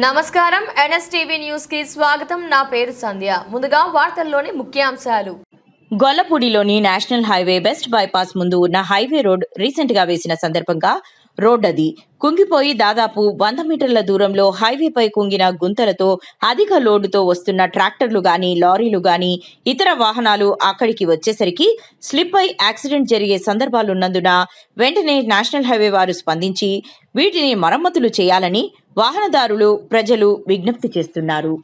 నమస్కారం NSTV news కి స్వాగతం. నా పేరు సంధ్య. ముందుగా వార్తల్లోని ముఖ్యాంశాలు. గొల్లపూడిలోని నేషనల్ హైవే వెస్ట్ బైపాస్ ముందు ఉన్న హైవే రోడ్ రీసెంట్ గా వేసిన సందర్భంగా రోడ్ అది కుంగిపోయి దాదాపు 100 మీటర్ల దూరంలో హైవేపై కుంగిన గుంతలతో అధిక లోడుతో వస్తున్న ట్రాక్టర్లు గాని లారీలు గాని ఇతర వాహనాలు అక్కడికి వచ్చేసరికి స్లిప్ అయి యాక్సిడెంట్ జరిగే సందర్భాలున్నందున వెంటనే నేషనల్ హైవే వారు స్పందించి వీటిని మరమ్మతులు చేయాలని వాహనదారులు ప్రజలు విజ్ఞప్తి చేస్తున్నారు.